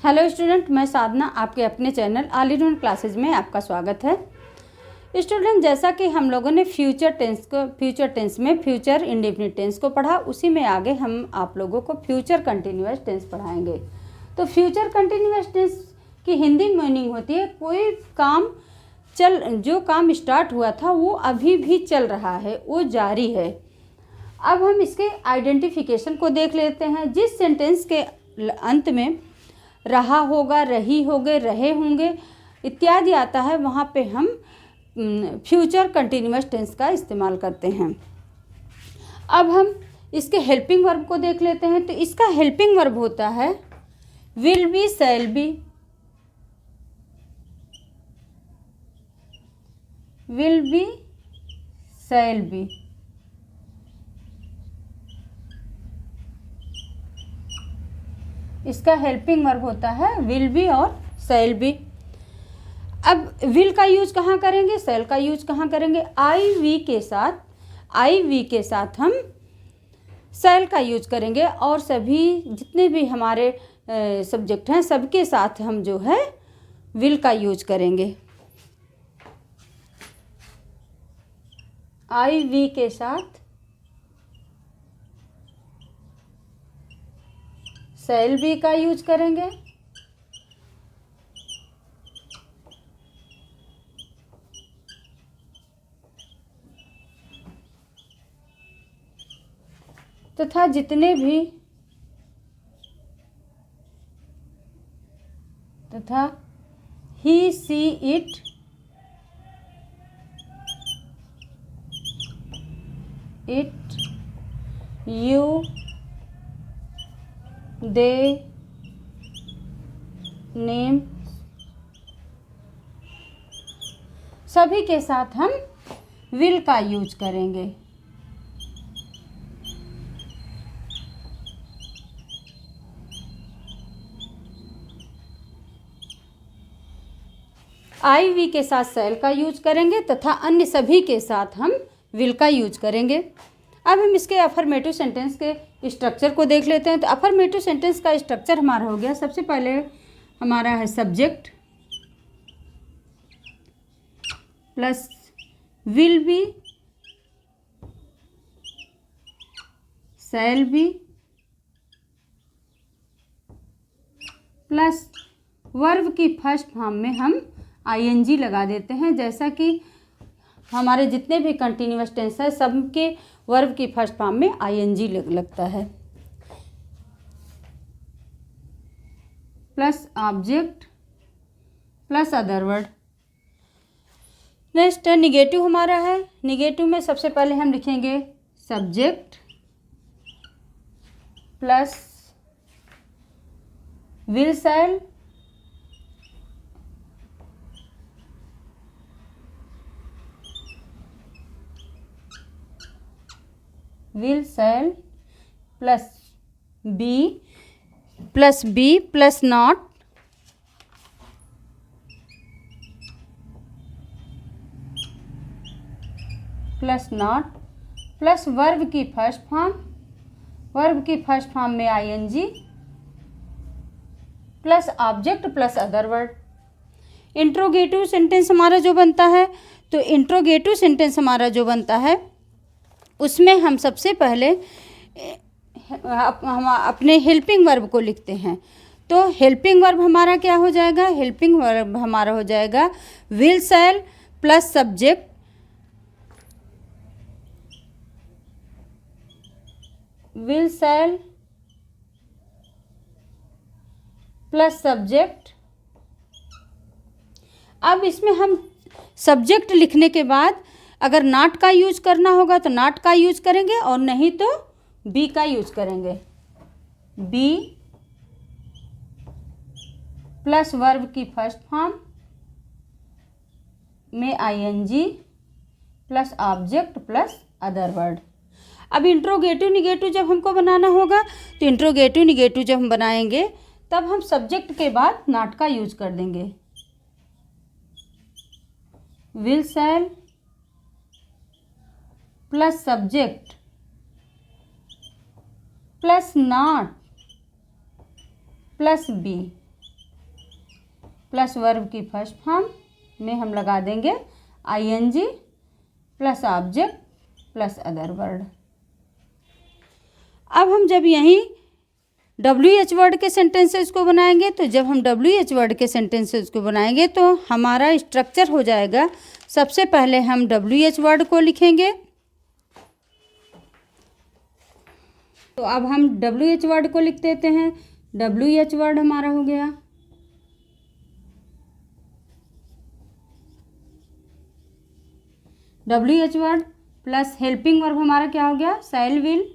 Hello student, मैं साधना आपके अपने channel all in one classes में आपका स्वागत है। स्टूडेंट, जैसा कि हम लोगों ने फ्यूचर टेंस में फ्यूचर इंडेफिनिट टेंस को पढ़ा, उसी में आगे हम आप लोगों को फ्यूचर कंटिन्यूअस टेंस पढ़ाएंगे। तो फ्यूचर कंटिन्यूअस टेंस की हिंदी मीनिंग होती है कोई काम जो काम स्टार्ट हुआ था वो अभी भी चल रहा है, वो जारी है। अब हम इसके आइडेंटिफिकेशन को देख लेते हैं। जिस सेंटेंस के अंत में रहा होगा, रही होगे, रहे होंगे इत्यादि आता है, वहाँ पे हम फ्यूचर कंटिन्यूअस टेंस का इस्तेमाल करते हैं। अब हम इसके हेल्पिंग वर्ब को देख लेते हैं। तो इसका हेल्पिंग वर्ब होता है will be, shall be, will be, shall be. इसका हेल्पिंग वर्ब होता है विल बी और शैल बी। अब विल का यूज कहाँ करेंगे, शैल का यूज कहाँ करेंगे? आई वी के साथ हम शैल का यूज करेंगे, और सभी जितने भी हमारे सब्जेक्ट हैं सबके साथ हम जो है विल का यूज करेंगे। आई वी के साथ शैल बी का यूज करेंगे, तथा he she it, you, they, name, सभी के साथ हम विल का यूज करेंगे। आई वी के साथ शैल का यूज करेंगे तथा अन्य सभी के साथ हम विल का यूज करेंगे। अब हम इसके अफर्मेटिव सेंटेंस के स्ट्रक्चर को देख लेते हैं। तो अफर्मेटिव सेंटेंस का स्ट्रक्चर हमारा हो गया, सबसे पहले हमारा है subject plus will be, shall be plus verb की फर्स्ट फॉर्म में हम आईएनजी लगा देते हैं। जैसा कि हमारे जितने भी कंटिन्यूअस टेंस है सबके वर्ब की फर्स्ट फॉर्म में आईएनजी लगता है, plus object plus other word. Next negative हमारा है। निगेटिव में सबसे पहले हम लिखेंगे subject plus will, shall plus be plus not plus verb की फर्स्ट फॉर्म में ING plus object plus other word. Interrogative sentence हमारा जो बनता है, तो इंट्रोगेटिव सेंटेंस हमारा जो बनता है उसमें हम सबसे पहले हम अपने हेल्पिंग वर्ब को लिखते हैं। तो हेल्पिंग वर्ब हमारा क्या हो जाएगा? हेल्पिंग वर्ब हमारा हो जाएगा विल, शैल प्लस सब्जेक्ट अब इसमें हम सब्जेक्ट लिखने के बाद अगर नॉट का यूज करना होगा तो नॉट का यूज करेंगे, और नहीं तो बी का यूज करेंगे। बी प्लस वर्ब की फर्स्ट फॉर्म में ING plus object plus other word. अब इंट्रोगेटिव निगेटिव जब हमको बनाना होगा, तो इंट्रोगेटिव निगेटिव जब हम बनाएंगे तब हम सब्जेक्ट के बाद नॉट का यूज कर देंगे। Will, shall plus subject plus not plus be. Plus verb की फर्स्ट फॉर्म में हम लगा देंगे ING plus object plus other word. अब हम जब यहीं WH वर्ड के सेंटेंसेस को बनाएंगे, तो जब हम WH वर्ड के सेंटेंसेस को बनाएंगे तो हमारा स्ट्रक्चर हो जाएगा, सबसे पहले हम WH वर्ड को लिखेंगे। तो अब हम WH वर्ड को लिख देते हैं। WH वर्ड हमारा हो गया WH word plus helping verb हमारा क्या हो गया, shall will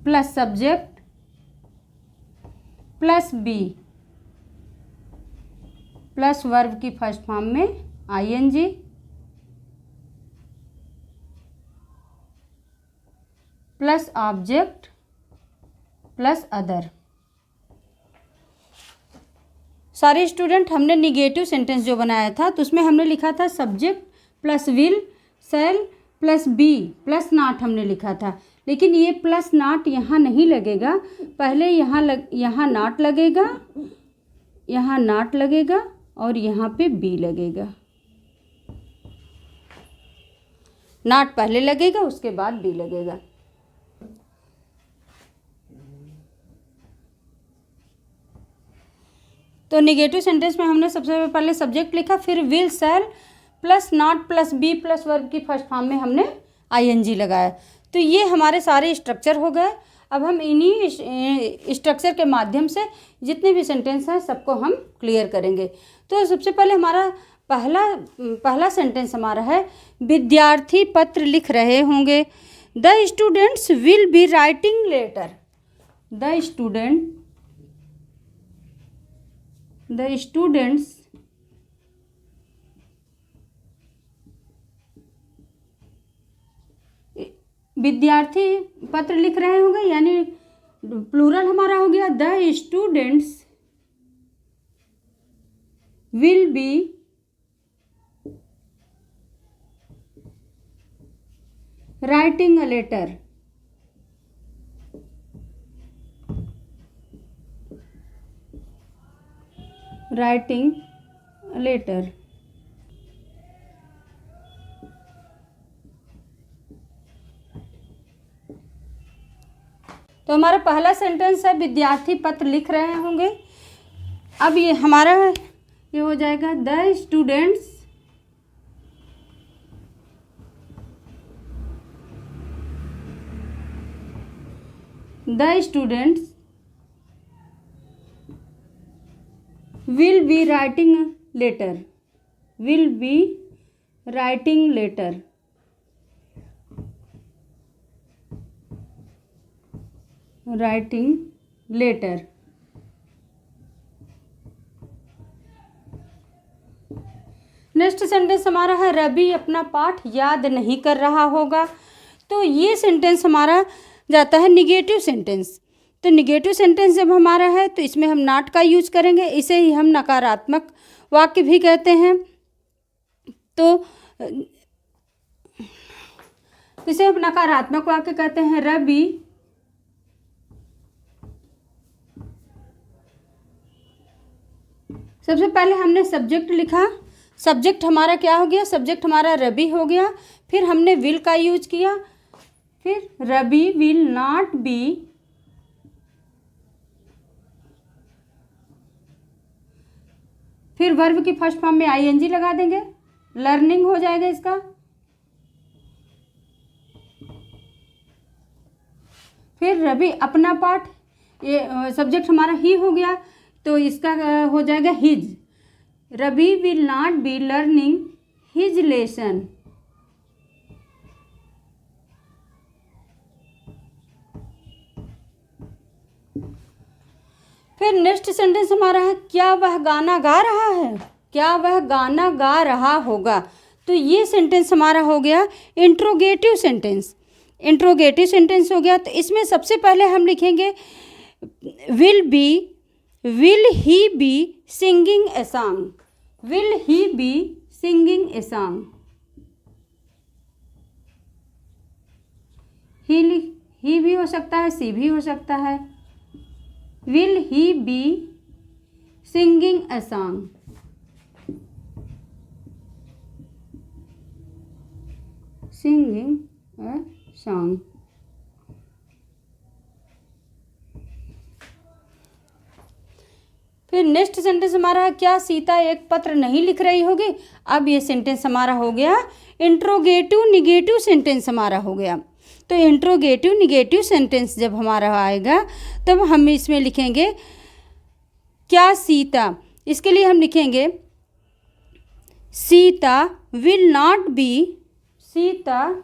plus subject plus be plus verb की फर्स्ट फॉर्म में ING plus object plus other. सारे स्टूडेंट, हमने निगेटिव सेंटेंस जो बनाया था तो उसमें हमने लिखा था subject plus will shall plus be plus not हमने लिखा था, लेकिन ये प्लस नॉट यहाँ नहीं लगेगा। पहले यहाँ नॉट लगेगा, यहाँ नॉट लगेगा और यहाँ पे बी लगेगा। नॉट पहले लगेगा, उसके बाद बी लगेगा। तो निगेटिव सेंटेंस में हमने सबसे पहले सब्जेक्ट लिखा, फिर will shall plus not plus be plus verb की फर्स्ट फॉर्म में हमने ING लगाया। तो ये हमारे सारे स्ट्रक्चर हो गए। अब हम इन्हीं स्ट्रक्चर के माध्यम से जितने भी सेंटेंस हैं सबको हम क्लियर करेंगे। तो सबसे पहले हमारा पहला सेंटेंस हमारा है, विद्यार्थी पत्र लिख रहे होंगे। The students will be writing letter. The students विद्यार्थी पत्र लिख रहे होंगे, यानी प्लूरल हमारा हो गया the students will be writing a letter. Writing letter. तो हमारा पहला सेंटेंस है विद्यार्थी पत्र लिख रहे होंगे। अब ये हमारा ये हो जाएगा the students will be writing letter। will be writing letter। writing letter। Next sentence हमारा है रवि अपना पाठ याद नहीं कर रहा होगा। तो ये सेंटेंस हमारा जाता है निगेटिव सेंटेंस। तो निगेटिव सेंटेंस जब हमारा है तो इसमें हम नॉट का यूज करेंगे, इसे ही हम नकारात्मक वाक्य भी कहते हैं। तो इसे हम नकारात्मक वाक्य कहते हैं। रवि सबसे पहले हमने सब्जेक्ट लिखा, सब्जेक्ट हमारा क्या हो गया, सब्जेक्ट हमारा रवि हो गया। फिर हमने विल का यूज किया, फिर रवि विल नॉट बी फिर वर्ब की फर्स्ट फॉर्म में ING लगा देंगे, लर्निंग हो जाएगा इसका। फिर रवि अपना पाठ, ये सब्जेक्ट हमारा ही हो गया तो इसका हो जाएगा his. Ravi will not be learning his lesson. फिर नेक्स्ट सेंटेंस हमारा है क्या वह गाना गा रहा है, क्या वह गाना गा रहा होगा। तो ये सेंटेंस हमारा हो गया इंट्रोगेटिव सेंटेंस। इंट्रोगेटिव सेंटेंस हो गया तो इसमें सबसे पहले हम लिखेंगे will he be singing a song. Will he be singing a song. He भी हो सकता है, सी भी हो सकता है। Will he be singing a song? Singing a song. फिर नेक्स्ट सेंटेंस हमारा है, क्या सीता एक पत्र नहीं लिख रही होगी? अब ये सेंटेंस हमारा हो गया इंट्रोगेटिव निगेटिव सेंटेंस हमारा हो गया। तो इंट्रोगेटिव निगेटिव सेंटेंस जब हमारा आएगा तब हम इसमें लिखेंगे क्या सीता, इसके लिए हम लिखेंगे Sita will not B, Sita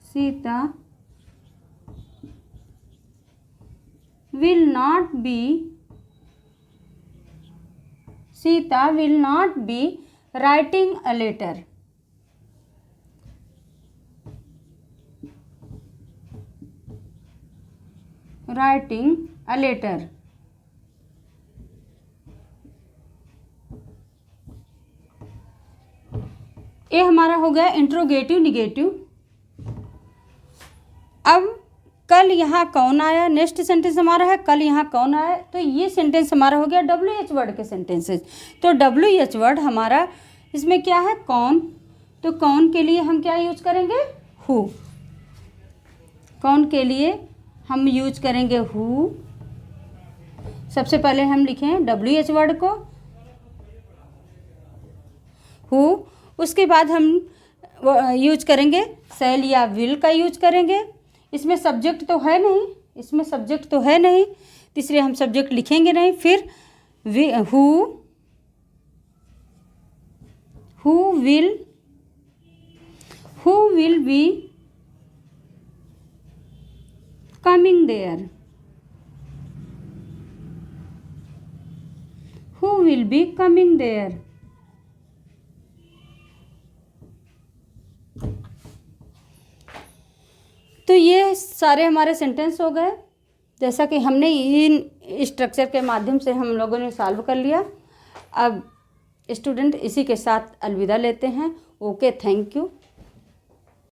Sita will not be, Sita will not be writing a letter. Writing a letter. ये हमारा हो गया इंट्रोगेटिव निगेटिव। अब कल यहाँ कौन आया, नेक्स्ट सेंटेंस हमारा है कल यहाँ कौन आया। तो ये सेंटेंस हमारा हो गया WH वर्ड के सेंटेंसेस। तो WH वर्ड हमारा इसमें क्या है, कौन। तो कौन के लिए हम क्या यूज करेंगे, हु। कौन के लिए हम यूज करेंगे हु। सबसे पहले हम लिखें WH वर्ड को हु, उसके बाद हम यूज करेंगे शैल या विल का यूज करेंगे। इसमें सब्जेक्ट तो है नहीं, इसमें सब्जेक्ट तो है नहीं, इसलिए हम सब्जेक्ट लिखेंगे नहीं। फिर who will be coming there, who will be coming there. तो ये सारे हमारे सेंटेंस हो गए, जैसा कि हमने इन स्ट्रक्चर के माध्यम से हम लोगों ने सॉल्व कर लिया। अब स्टूडेंट इसी के साथ अलविदा लेते हैं। Okay, thank you.